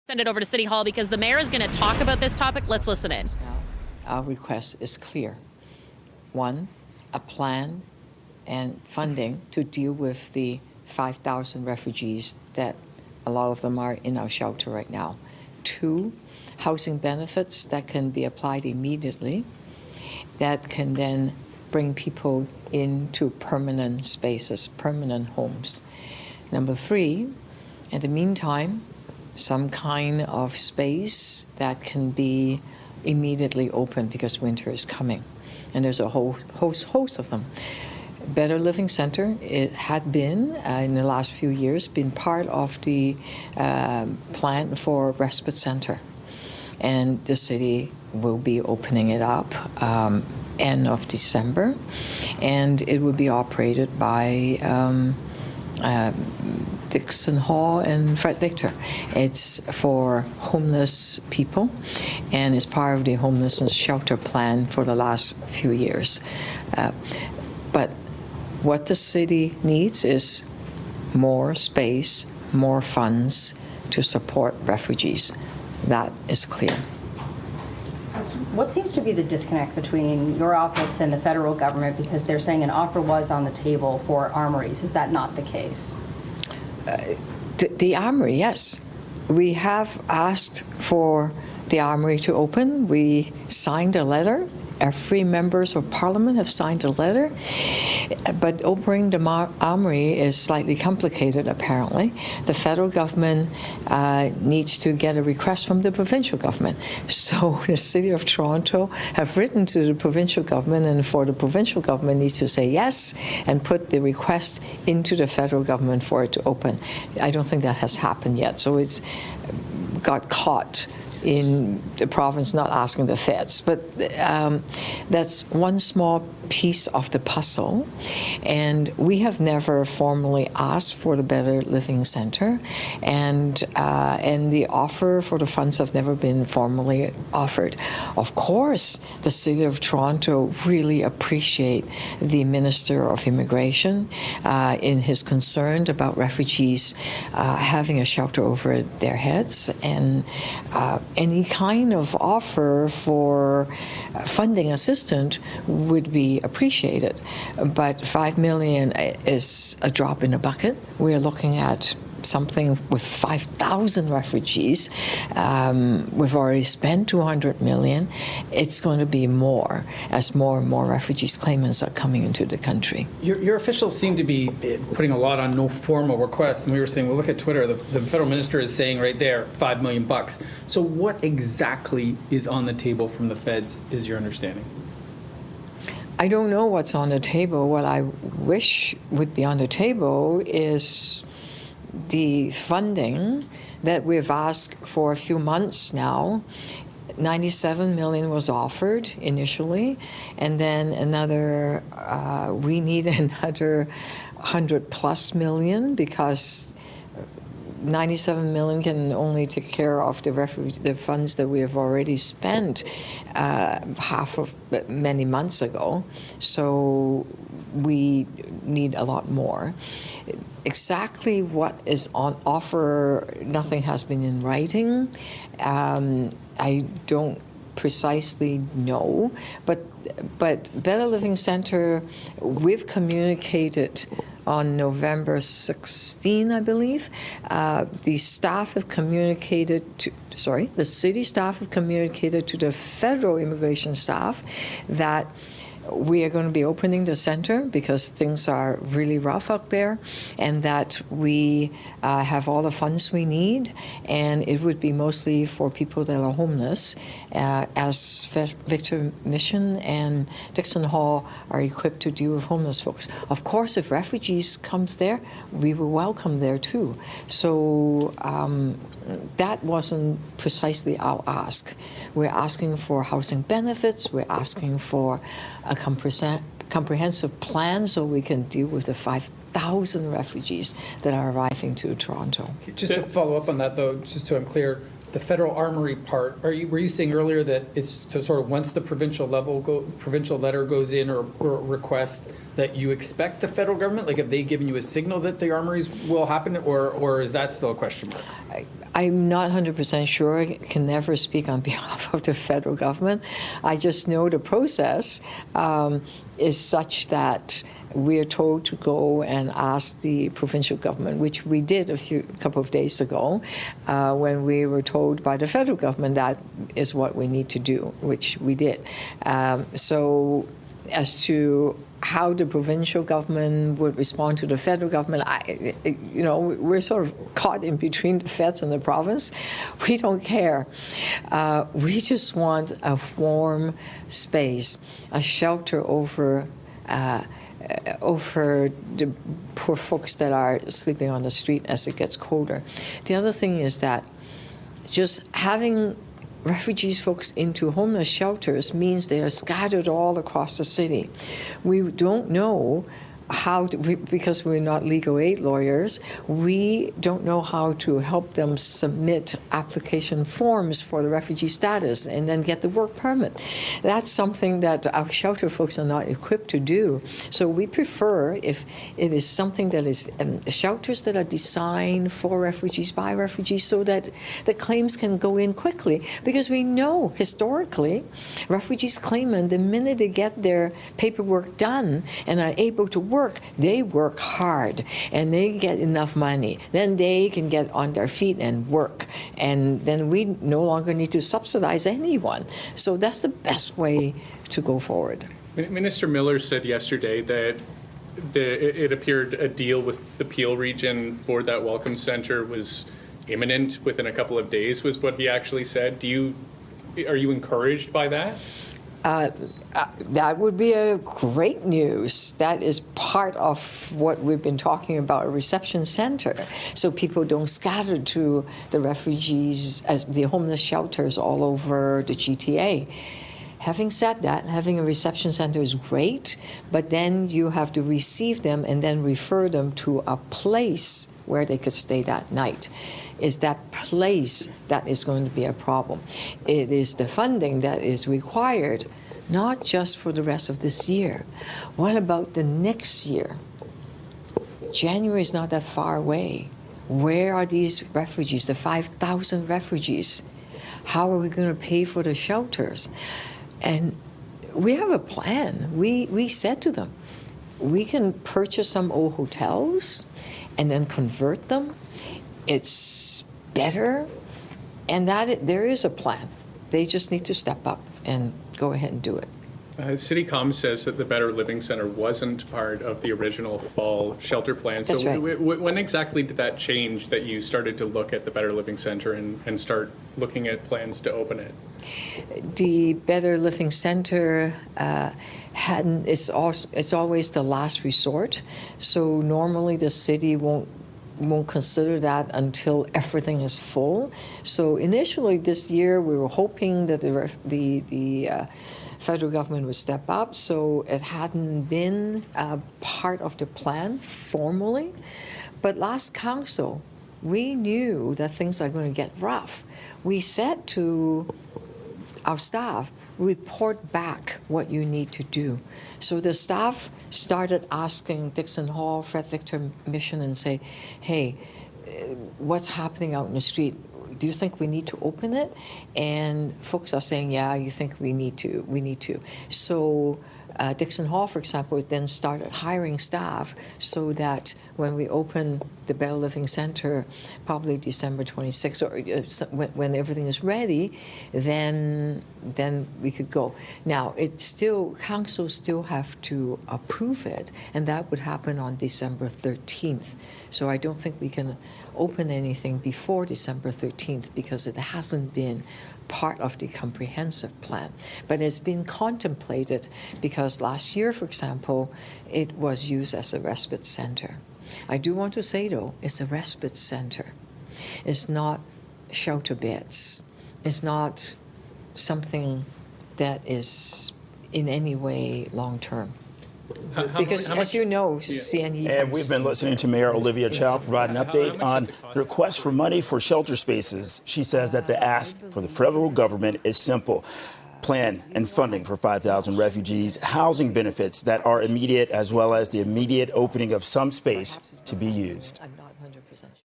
Send it over to City Hall because the mayor is going to talk about this topic. Let's listen in. Our request is clear. One, a plan and funding to deal with the 5,000 refugees that a lot of them are in our shelter right now. Two, housing benefits that can be applied immediately that can then bring people into permanent spaces, permanent homes. Number three, in the meantime, some kind of space that can be immediately open because winter is coming. And there's a whole host of them. Better Living Center, it had been, in the last few years, been part of the plan for Respite Center. And the city will be opening it up end of December. And it will be operated by Dixon Hall and Fred Victor. It's for homeless people, and it's part of the homelessness shelter plan for the last few years. But what the city needs is more space, more funds to support refugees. That is clear. What seems to be the disconnect between your office and the federal government, because they're saying an offer was on the table for armories? Is that not the case? The armory, yes. We have asked for the armory to open. We signed a letter. Every members of parliament have signed a letter. But opening the armory is slightly complicated, apparently. The federal government needs to get a request from the provincial government. So the City of Toronto have written to the provincial government, and for the provincial government needs to say yes and put the request into the federal government for it to open. I don't think that has happened yet. So it's got caught in the province not asking the feds. But that's one small piece of the puzzle. And we have never formally asked for the Better Living Center. And the offer for the funds have never been formally offered. Of course, the City of Toronto really appreciate the Minister of Immigration in his concern about refugees having a shelter over their heads, and any kind of offer for funding assistance would be appreciated. But $5 million is a drop in the bucket. We're looking at something with 5,000 refugees. We've already spent $200 million. It's going to be more as more and more refugees claimants are coming into the country. Your officials seem to be putting a lot on no formal request. And we were saying, well, look at Twitter. The federal minister is saying right there, $5 million. So what exactly is on the table from the feds, is your understanding? I don't know what's on the table. What I wish would be on the table is the funding that we've asked for a few months now. $97 million was offered initially, and then another, we need another $100+ million, because $97 million can only take care of the funds that we have already spent half of many months ago. So we need a lot more. Exactly what is on offer, nothing has been in writing. I don't precisely know, but Better Living Center, we've communicated on November 16, I believe. The staff have communicated to, the city staff have communicated to the federal immigration staff that we are going to be opening the center because things are really rough out there, and that we have all the funds we need, and it would be mostly for people that are homeless, as Victor Mission and Dixon Hall are equipped to deal with homeless folks. Of course, if refugees comes there, we will welcome there too. So that wasn't precisely our ask. We're asking for housing benefits. We're asking for a comprehensive plan so we can deal with the 5,000 refugees that are arriving to Toronto. Just to follow up on that, though, just so I'm clear, the federal armory part, were you saying earlier that it's to sort of once the provincial letter goes in or request that you expect the federal government, like have they given you a signal that the armories will happen, or is that still a question mark? I'm not 100% sure. I can never speak on behalf of the federal government. I just know the process is such that we are told to go and ask the provincial government, which we did a couple of days ago, when we were told by the federal government that is what we need to do, which we did. So as to how the provincial government would respond to the federal government, we're sort of caught in between the feds and the province. We don't care. We just want a warm space, a shelter over the poor folks that are sleeping on the street as it gets colder. The other thing is that just having refugees folks into homeless shelters means they are scattered all across the city. We don't know how to, because we're not legal aid lawyers, we don't know how to help them submit application forms for the refugee status and then get the work permit. That's something that our shelter folks are not equipped to do. So we prefer, if it is something that is shelters that are designed for refugees, by refugees, so that the claims can go in quickly. Because we know historically, refugees claim, and the minute they get their paperwork done and are able to work, they work hard and they get enough money. Then they can get on their feet and work. And then we no longer need to subsidize anyone. So that's the best way to go forward. Minister Miller said yesterday that it appeared a deal with the Peel region for that welcome center was imminent within a couple of days, was what he actually said. Are you encouraged by that? That would be a great news. That is part of what we've been talking about, a reception center, so people don't scatter to the refugees, as the homeless shelters all over the GTA. Having said that, having a reception center is great, but then you have to receive them and then refer them to a place where they could stay that night. Is that place that is going to be a problem. It is the funding that is required, not just for the rest of this year. What about the next year? January is not that far away. Where are these refugees, the 5,000 refugees? How are we going to pay for the shelters? And we have a plan. We said to them, we can purchase some old hotels and then convert them. It's better, and there is a plan. They just need to step up and go ahead and do it. CityCom says that the Better Living Center wasn't part of the original fall shelter plan. That's so right. When exactly did that change, that you started to look at the Better Living Center and start looking at plans to open it? The Better Living Center it's always the last resort. So normally the city won't consider that until everything is full. So initially this year we were hoping that the federal government would step up, so it hadn't been part of the plan formally. But last council, we knew that things are going to get rough. We said to our staff, report back what you need to do. So the staff started asking Dixon Hall, Fred Victor Mission, and say, hey, what's happening out in the street? Do you think we need to open it? And folks are saying, yeah, you think we need to. So Dixon Hall, for example, then started hiring staff so that when we open the Better Living Center, probably December 26th, or when everything is ready, then we could go. Now, council still have to approve it, and that would happen on December 13th. So I don't think we can open anything before December 13th because it hasn't been part of the comprehensive plan. But it's been contemplated because last year, for example, it was used as a respite center. I do want to say, though, it's a respite center. It's not shelter beds. It's not something that is in any way long-term. Because, as you know, CNE. And we've been listening to Mayor Olivia Chow provide an update on the request for money for shelter spaces. She says that the ask for the federal government is simple. Plan and funding for 5,000 refugees, housing benefits that are immediate, as well as the immediate opening of some space to be used.